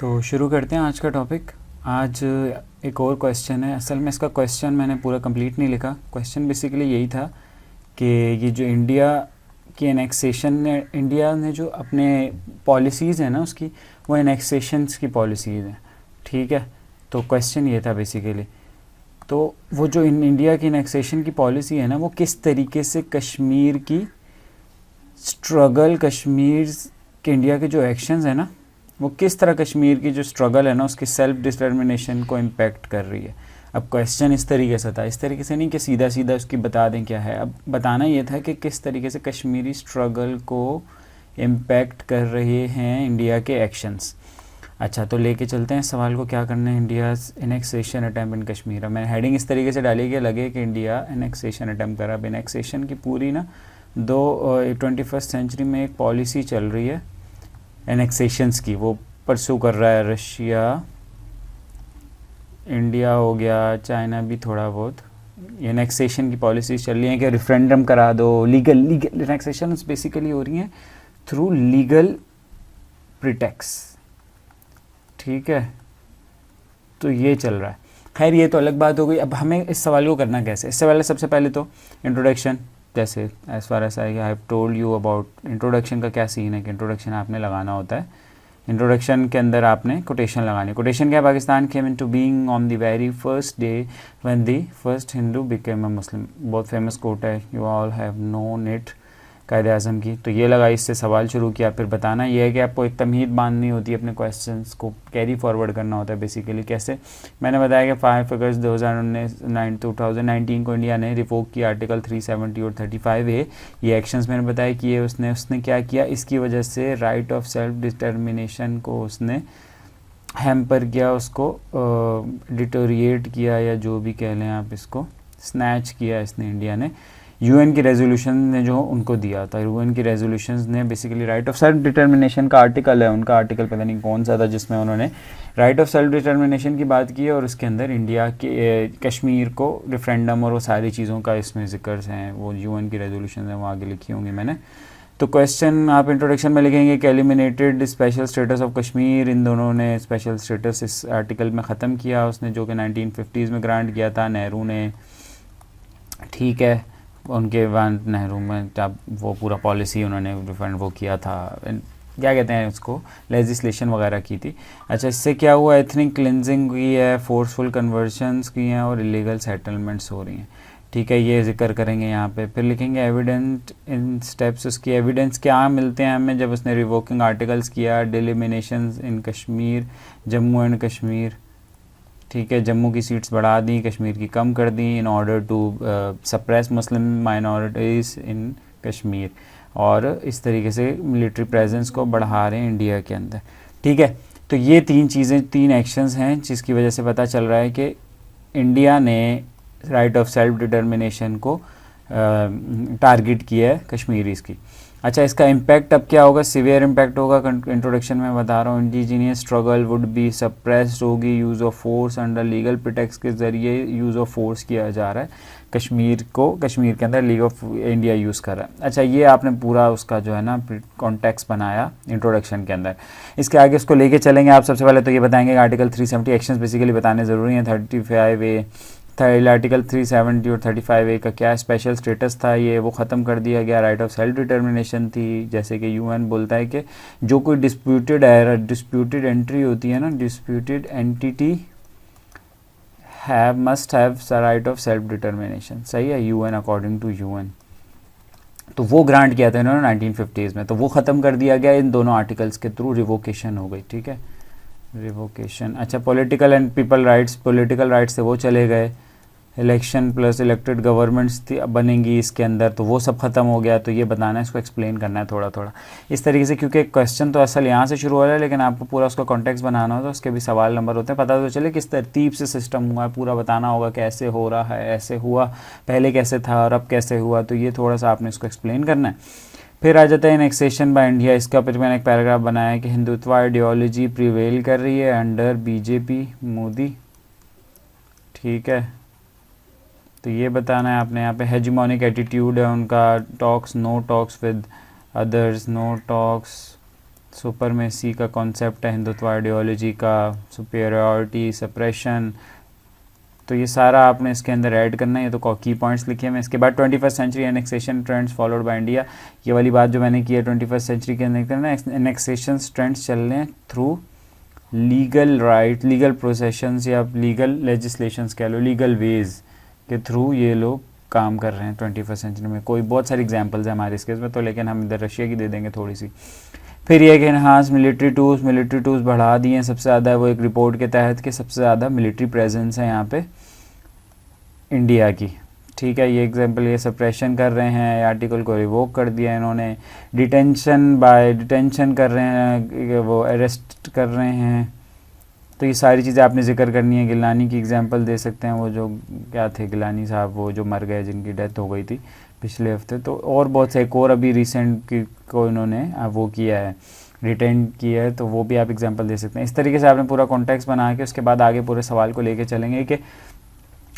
तो शुरू करते हैं आज का टॉपिक। आज एक और क्वेश्चन है। असल में इसका क्वेश्चन मैंने पूरा कंप्लीट नहीं लिखा। क्वेश्चन बेसिकली यही था कि ये जो इंडिया की एनेक्सेशन ने, इंडिया ने जो अपने पॉलिसीज़ हैं ना उसकी, वो एनेक्सेशंस की पॉलिसीज़ हैं, ठीक है। तो क्वेश्चन ये था बेसिकली, तो वो जो इंडिया की एनेक्सेशन की पॉलिसी है ना, वो किस तरीके से कश्मीर की स्ट्रगल, कश्मीर के इंडिया के जो एक्शंस हैं ना, वो किस तरह कश्मीर की जो स्ट्रगल है ना उसकी सेल्फ डिटर्मिनेशन को इम्पेक्ट कर रही है। अब क्वेश्चन इस तरीके से था, इस तरीके से नहीं कि सीधा सीधा उसकी बता दें क्या है। अब बताना ये था कि किस तरीके से कश्मीरी स्ट्रगल को इम्पेक्ट कर रहे हैं इंडिया के एक्शंस। अच्छा, तो लेके चलते हैं सवाल को, क्या करना है इंडियाज़ एनेक्सेशन अटैम्प्ट इन कश्मीर। अब मैंने हेडिंग इस तरीके से डाली कि लगे कि इंडिया एनेक्सेशन अटैम्प्ट कर रहा है। अब एनेक्सेशन की पूरी ना 21st सेंचुरी में एक पॉलिसी चल रही है एनेक्सेशंस की, वो परस्यू कर रहा है रशिया, इंडिया हो गया, चाइना भी थोड़ा बहुत। एनेक्सेशन की पॉलिसीज चल रही हैं कि रेफरेंडम करा दो, लीगल एनेक्सेशन बेसिकली हो रही हैं थ्रू लीगल प्रिटेक्स, ठीक है। तो ये चल रहा है। खैर ये तो अलग बात हो गई। अब हमें इस सवाल को करना कैसे, इससे पहले सबसे पहले तो इंट्रोडक्शन, जैसे as far as I have told you about introduction का क्या सीन है कि इंट्रोडक्शन आपने लगाना होता है। इंट्रोडक्शन के अंदर आपने कोटेशन लगानी। कोटेशन क्या, Pakistan came into being on the very first day when the first Hindu became a Muslim. बहुत फेमस कोट है, you all have known it, Quaid Azam की। तो ये लगाई, इससे सवाल शुरू किया। फिर बताना ये है कि आपको एक तमहीद बांधनी होती है, अपने क्वेश्चंस को कैरी फॉरवर्ड करना होता है बेसिकली। कैसे, मैंने बताया कि 5 अगस्त 2019 को इंडिया ने रिवोक किया आर्टिकल 370 और 35A। ये एक्शंस मैंने बताया कि ये उसने क्या किया, इसकी वजह से राइट ऑफ सेल्फ डिटर्मिनेशन को उसने हैम्पर किया, उसको डिटोरिएट किया, या जो भी कह लें आप इसको, स्नैच किया इसने, इंडिया ने। यूएन की रेजोल्यूशन ने जो उनको दिया था, यूएन की रेजोल्यूशंस ने basically right of self determination का आर्टिकल है उनका, आर्टिकल पता नहीं कौन सा था, जिसमें उन्होंने राइट ऑफ सेल्फ डिटर्मिनेशन की बात की है, और उसके अंदर इंडिया के कश्मीर को रेफरेंडम और वो सारी चीज़ों का इसमें जिक्र हैं। वो यूएन की रेजोल्यूशन है, वो आगे लिखी होंगी मैंने। तो क्वेश्चन आप इंट्रोडक्शन में लिखेंगे कि eliminated special status of Kashmir. इन दोनों ने स्पेशल स्टेटस इस आर्टिकल में ख़त्म किया उसने, जो कि 1950s में ग्रांट किया था नेहरू ने, ठीक है। उनके बाद नेहरू में जब वो पूरा पॉलिसी उन्होंने रिफंड वो किया था, क्या कहते हैं उसको, लेजिस्लेशन वगैरह की थी। अच्छा, इससे क्या हुआ, एथनिक क्लिनजिंग हुई है, फोर्सफुल कन्वर्शंस की हैं, और इलीगल सेटलमेंट्स हो रही हैं, ठीक है। ये जिक्र करेंगे यहाँ पे। फिर लिखेंगे एविडेंट इन स्टेप्स, उसकी एविडेंस क्या मिलते हैं हमें जब उसने रिवोकिंग आर्टिकल्स किया। डिलिमिनेशंस इन कश्मीर, जम्मू एंड कश्मीर, ठीक है। जम्मू की सीट्स बढ़ा दी, कश्मीर की कम कर दी, in order to suppress Muslim minorities in Kashmir, और इस तरीके से मिलिट्री प्रेजेंस को बढ़ा रहे हैं इंडिया के अंदर, ठीक है। तो ये तीन चीज़ें, तीन एक्शंस हैं जिसकी वजह से पता चल रहा है कि इंडिया ने राइट ऑफ सेल्फ डिटर्मिनेशन को टारगेट किया है कश्मीरीज़ की। अच्छा, इसका इम्पैक्ट अब क्या होगा, सीवियर इम्पैक्ट होगा। इंट्रोडक्शन में बता रहा हूँ, indigenous struggle would be suppressed होगी, use of force under legal pretext के ज़रिए यूज़ ऑफ फोर्स किया जा रहा है कश्मीर को, कश्मीर के अंदर लीग ऑफ इंडिया यूज़ कर रहा है। अच्छा, ये आपने पूरा उसका जो है ना कॉन्टेक्स्ट बनाया इंट्रोडक्शन के अंदर। इसके आगे उसको लेके चलेंगे आप। सबसे पहले तो ये बताएंगे कि आर्टिकल 370 एक्शंस बेसिकली बताने ज़रूरी हैं। 35A आर्टिकल 370 और 35A का क्या स्पेशल स्टेटस था, ये वो ख़त्म कर दिया गया। राइट ऑफ सेल्फ डिटर्मिनेशन थी, जैसे कि यूएन बोलता है कि जो कोई डिस्प्यूटेड एंट्री होती है ना, disputed entity must have right of self determination, सही है, यूएन, अकॉर्डिंग टू यूएन। तो वो ग्रांट किया था इन्होंने 1950s में, तो वो ख़त्म कर दिया गया इन दोनों आर्टिकल्स के थ्रू, रिवोकेशन हो गई, ठीक है, रिवोकेशन। अच्छा, political and people rights, political rights से वो चले गए। इलेक्शन प्लस इलेक्टेड गवर्नमेंट्स बनेंगी इसके अंदर, तो वो सब ख़त्म हो गया। तो ये बताना है, इसको एक्सप्लेन करना है थोड़ा थोड़ा इस तरीके से, क्योंकि क्वेश्चन तो असल यहाँ से शुरू हो रहा है, लेकिन आपको पूरा उसका कॉन्टेक्स्ट बनाना हो तो उसके भी सवाल नंबर होते हैं, पता तो चले किस तरतीब से सिस्टम हुआ है, पूरा बताना होगा कैसे हो रहा है, ऐसे हुआ, पहले कैसे था और अब कैसे हुआ। तो ये थोड़ा सा आपने इसको एक्सप्लेन करना है। फिर आ जाता है एनेक्सेशन बाय इंडिया। इसका फिर मैंने एक पैराग्राफ बनाया है कि हिंदुत्व आइडियोलॉजी प्रिवेल कर रही है अंडर बीजेपी मोदी, ठीक है। तो ये बताना है आपने। यहाँ पे हेजिमोनिक एटीट्यूड है उनका, talks, no talks with others, no talks, supremacy का कॉन्सेप्ट है, हिंदुत्व आइडियोलॉजी का, सुपेरियरिटी, सप्रेशन, तो ये सारा आपने इसके अंदर ऐड करना है। ये तो की पॉइंट्स लिखे हैं। इसके बाद 21st century annexation trends followed by India, ये वाली बात जो मैंने की है 21st सेंचुरी के अंदर ना एनेक्सेशन ट्रेंड्स चल रहे हैं through legal right, legal processions या लीगल लेजिस्लेशंस कह लो, लीगल वेज के थ्रू ये लोग काम कर रहे हैं 21st सेंचुरी में। कोई बहुत सारी एग्जांपल्स हैं हमारे इस केस में, तो लेकिन हम इधर रशिया की दे देंगे थोड़ी सी। फिर ये कि इन्हांस मिलिट्री टूल्स बढ़ा दिए हैं सबसे ज़्यादा, वो एक रिपोर्ट के तहत कि सबसे ज़्यादा मिलिट्री प्रेजेंस है यहाँ पे इंडिया की, ठीक है। ये एग्जांपल, ये सप्रेशन कर रहे हैं, आर्टिकल को रिवोक कर दिया इन्होंने, डिटेंशन कर रहे हैं, वो अरेस्ट कर रहे हैं, तो ये सारी चीज़ें आपने जिक्र करनी है। गिलानी की एग्जांपल दे सकते हैं, वो जो क्या थे गिलानी साहब, वो जो मर गए, जिनकी डेथ हो गई थी पिछले हफ्ते। तो और बहुत से, एक और अभी रिसेंट को इन्होंने वो किया है, रिटेन किया है, तो वो भी आप एग्जांपल दे सकते हैं। इस तरीके से आपने पूरा कॉन्टेक्स्ट बना के उसके बाद आगे पूरे सवाल को लेके चलेंगे कि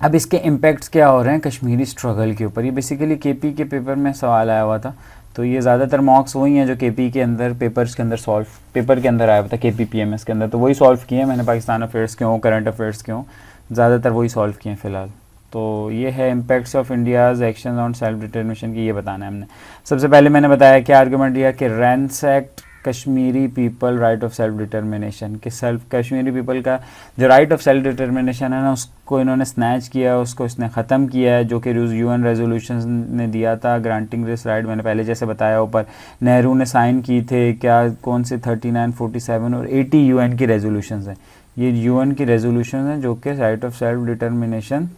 अब इसके इम्पैक्ट्स क्या हो रहे हैं कश्मीरी स्ट्रगल के ऊपर। ये बेसिकली केपी के पेपर में सवाल आया हुआ था, तो ये ज़्यादातर मॉक्स वही हैं जो केपी के अंदर पेपर के अंदर आया हुआ था, केपी पीएमएस के अंदर, तो वही सॉल्व किए हैं मैंने। पाकिस्तान अफेयर्स के हों, करंट अफेयर्स के हों, ज़्यादातर वही सॉल्व किए हैं फ़िलहाल। तो ये है impacts of India's action on self determination की, ये बताना है हमने। सबसे पहले मैंने बताया क्या आर्गूमेंट दिया कि ransacked Kashmiri people right of self determination, कि कश्मीरी पीपल का जो राइट ऑफ सेल्फ डिटर्मिनेशन है ना, उसको इन्होंने स्नैच किया, उसको इसने ख़त्म किया है, जो कि यूएन रेजोल्यूशन ने दिया था ग्रांटिंग दिस राइट। मैंने पहले जैसे बताया ऊपर, नेहरू ने साइन की थे, क्या कौन से 39, 47 और 80 यूएन की रेजोल्यूशन हैं। ये यूएन की रेजोल्यूशन हैं जो कि right of self determination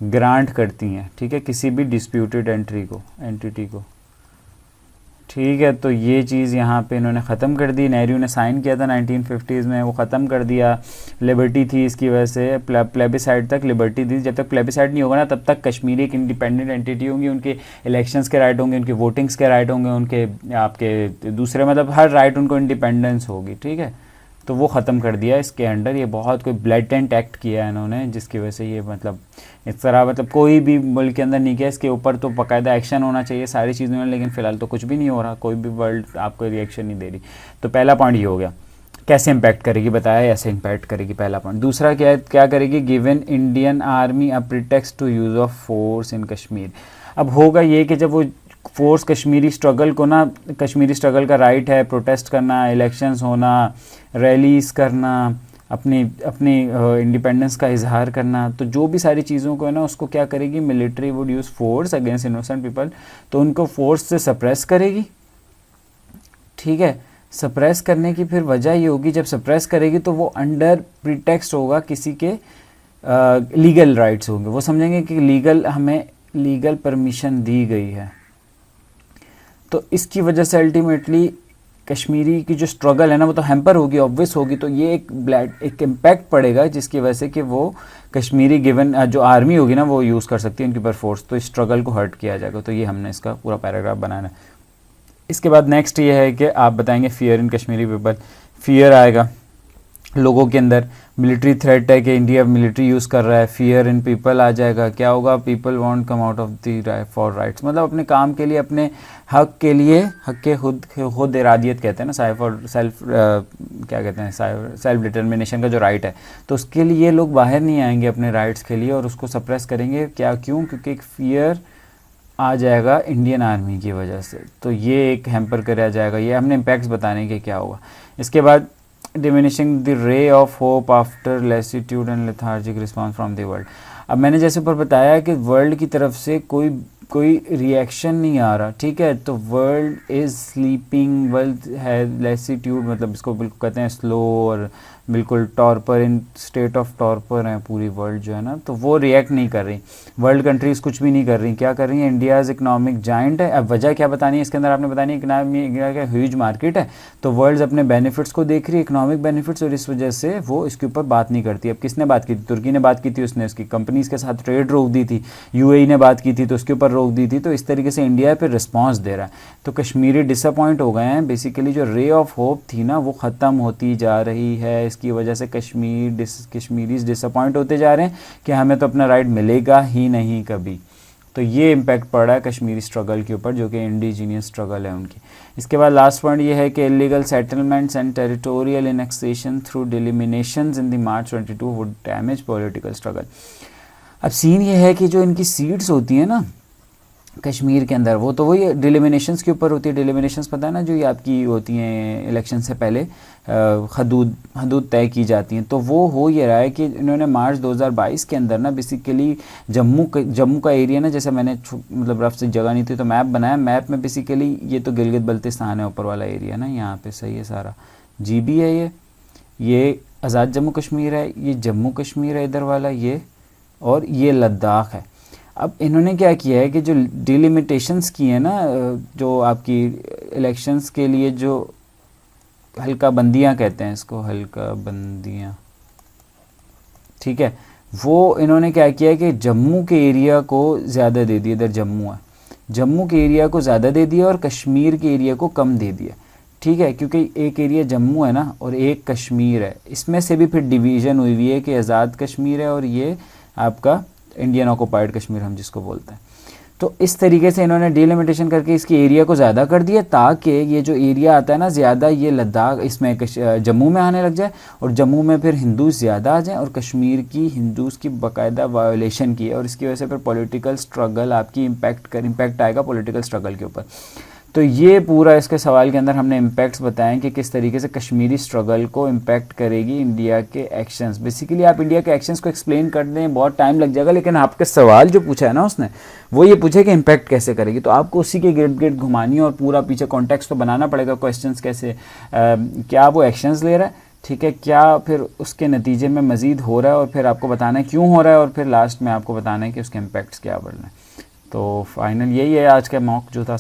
grant करती हैं, ठीक है, किसी भी डिस्प्यूटेड एंटिटी को, ठीक है। तो ये चीज़ यहाँ पे इन्होंने ख़त्म कर दी। नेहरू ने साइन किया था 1950s में, वो ख़त्म कर दिया। लिबर्टी थी इसकी वजह से, प्लेबिसाइड तक लिबर्टी थी। जब तक प्लेबिसाइड नहीं होगा ना, तब तक कश्मीरी एक इंडिपेंडेंट एंटिटी होंगी, उनके इलेक्शंस के राइट होंगे, उनके वोटिंग्स के राइट होंगे, उनके आपके दूसरे मतलब हर राइट उनको इंडिपेंडेंस होगी, ठीक है। तो वो ख़त्म कर दिया इसके अंडर। ये बहुत कोई ब्लेटेंट एक्ट किया है इन्होंने, जिसकी वजह से ये मतलब इस तरह मतलब कोई भी मुल्क के अंदर नहीं किया। इसके ऊपर तो बाकायदा एक्शन होना चाहिए सारी चीज़ों में, लेकिन फ़िलहाल तो कुछ भी नहीं हो रहा, कोई भी वर्ल्ड आपको रिएक्शन नहीं दे रही। तो पहला पॉइंट ये हो गया। कैसे इम्पैक्ट करेगी बताया, ऐसे इम्पैक्ट करेगी, पहला पॉइंट। दूसरा क्या है, क्या करेगी, given Indian army a pretext to use of force in Kashmir. अब होगा ये कि जब वो फोर्स कश्मीरी स्ट्रगल को ना, कश्मीरी स्ट्रगल का राइट है प्रोटेस्ट करना, इलेक्शंस होना, रैलीज़ करना, अपनी इंडिपेंडेंस का इजहार करना, तो जो भी सारी चीज़ों को है ना, उसको क्या करेगी, military would use force against innocent people, तो उनको फोर्स से सप्रेस करेगी, ठीक है। सप्रेस करने की फिर वजह ये होगी, जब सप्रेस करेगी तो वो अंडर प्रीटेक्स्ट होगा किसी के लीगल राइट्स होंगे, वो समझेंगे कि हमें लीगल परमिशन दी गई है। तो इसकी वजह से अल्टीमेटली कश्मीरी की जो स्ट्रगल है ना, वो तो हैम्पर होगी, ऑब्वियस होगी। तो ये एक इम्पैक्ट पड़ेगा जिसकी वजह से कि वो कश्मीरी गिवन जो आर्मी होगी ना, वो यूज़ कर सकती है उनके ऊपर फोर्स, तो इस स्ट्रगल को हर्ट किया जाएगा। तो ये हमने इसका पूरा पैराग्राफ बनाना है। इसके बाद नेक्स्ट ये है कि आप बताएंगे फियर इन कश्मीरी पीपल। फियर आएगा लोगों के अंदर, मिलिट्री थ्रेट है कि इंडिया मिलिट्री यूज़ कर रहा है, फियर इन पीपल आ जाएगा। क्या होगा, people want come out of the for rights, मतलब अपने काम के लिए, अपने हक के लिए, हक के खुद इरादियत कहते हैं ना, क्या कहते हैं, सेल्फ डिटर्मिनेशन का जो राइट है, तो उसके लिए लोग बाहर नहीं आएंगे अपने राइट्स के लिए और उसको सप्रेस करेंगे। क्यों, क्योंकि एक फियर आ जाएगा इंडियन आर्मी की वजह से। तो ये एक हैम्पर करा जाएगा। ये हमने इम्पैक्ट्स बताने के क्या होगा। इसके बाद diminishing the ray of hope after lassitude and lethargic response from the world. अब मैंने जैसे ऊपर बताया कि वर्ल्ड की तरफ से कोई रिएक्शन नहीं आ रहा, ठीक है। तो वर्ल्ड इज़ स्लीपिंग, वर्ल्ड है लेसिट्यूड, मतलब इसको बिल्कुल कहते हैं स्लो और बिल्कुल torpor, in state of torpor है पूरी वर्ल्ड जो है ना, तो वो रिएक्ट नहीं कर रही। वर्ल्ड कंट्रीज़ कुछ भी नहीं कर रही। क्या कर रही हैं, इंडियाज़ इकनॉमिक जाइंट है। अब वजह क्या बतानी है इसके अंदर, आपने बतानी है इंडिया का ह्यूज मार्केट है, तो वर्ल्ड अपने बेनिफिट्स को देख रही है, इकनॉमिक बेनिफिट्स, और इस वजह से वो इसके ऊपर बात नहीं करती। अब किसने बात की थी, तुर्की ने बात की थी, उसने उसकी कंपनीज़ के साथ ट्रेड रोक दी थी। यूएई ने बात की थी तो उसके ऊपर रोक दी थी। तो इस तरीके से इंडिया पे रिस्पॉन्स दे रहा है। तो कश्मीरी डिसअपॉइंट हो गए हैं। बेसिकली जो रे ऑफ होप थी ना, वो ख़त्म होती जा रही है। इसकी वजह से कश्मीरीज डिसअपॉइंट होते जा रहे हैं कि हमें तो अपना राइट मिलेगा ही नहीं कभी। तो ये इम्पैक्ट पड़ रहा है कश्मीरी स्ट्रगल के ऊपर, जो कि इंडिजीनियस स्ट्रगल है उनकी। इसके बाद लास्ट पॉइंट ये है कि illegal settlements and territorial annexation through delimitations in the March 22 would damage political struggle. अब सीन ये है कि जो इनकी सीट्स होती हैं ना कश्मीर के अंदर, वो तो वही डिलिमिनेशंस के ऊपर होती है। डिलिमिनेशंस पता है ना, जो ये आपकी होती हैं इलेक्शन से पहले हदूद तय की जाती हैं। तो वो हो ये रहा है कि इन्होंने मार्च 2022 के अंदर ना बेसिकली जम्मू का एरिया ना, जैसे मैंने मतलब रफ से जगह नहीं थी तो मैप बनाया, मैप में बेसिकली ये तो गिलगित बल्तिस्तान है ऊपर वाला एरिया ना, यहाँ पे सही है सारा, GB है ये आज़ाद जम्मू कश्मीर है, ये जम्मू कश्मीर है इधर वाला ये, और ये लद्दाख है। अब इन्होंने क्या किया है कि जो डिलिमिटेशंस की है ना, जो आपकी इलेक्शंस के लिए जो हल्का बंदियाँ कहते हैं इसको, हल्का बंदियाँ, ठीक है, वो इन्होंने क्या किया है कि जम्मू के एरिया को ज़्यादा दे दिया, इधर जम्मू है, जम्मू के एरिया को ज़्यादा दे दिया और कश्मीर के एरिया को कम दे दिया, ठीक है, क्योंकि एक एरिया जम्मू है ना और एक कश्मीर है, इसमें से भी फिर डिवीज़न हुई हुई है कि आज़ाद कश्मीर है और ये आपका इंडियन ऑक्युपाइड कश्मीर हम जिसको बोलते हैं। तो इस तरीके से इन्होंने डिलिमिटेशन करके इसके एरिया को ज़्यादा कर दिया, ताकि ये जो एरिया आता है ना ज़्यादा, ये लद्दाख इसमें जम्मू में आने लग जाए और जम्मू में फिर हिंदूज़ ज़्यादा आ जाएँ और कश्मीर की हिंदूज़ की बाकायदा वायोलेशन की है, और इसकी वजह से फिर पॉलिटिकल स्ट्रगल आपकी इम्पैक्ट आएगा पॉलिटिकल स्ट्रगल के ऊपर। तो ये पूरा इसके सवाल के अंदर हमने इम्पैक्ट्स बताएं कि किस तरीके से कश्मीरी स्ट्रगल को इम्पैक्ट करेगी इंडिया के एक्शंस। बेसिकली आप इंडिया के एक्शंस को एक्सप्लेन कर दें बहुत टाइम लग जाएगा, लेकिन आपके सवाल जो पूछा है ना उसने, वो ये पूछे कि इम्पैक्ट कैसे करेगी, तो आपको उसी के गिर्द गिर्द घुमानी और पूरा पीछे कॉन्टेक्स्ट तो बनाना पड़ेगा, क्वेश्चंस कैसे क्या वो एक्शंस ले रहा है, ठीक है, क्या फिर उसके नतीजे में मज़ीद हो रहा है, और फिर आपको बताना है क्यों हो रहा है, और फिर लास्ट में आपको बताना है कि उसके इम्पैक्ट्स क्या बढ़ रहे हैं। तो फाइनल यही है आज का मॉक जो था।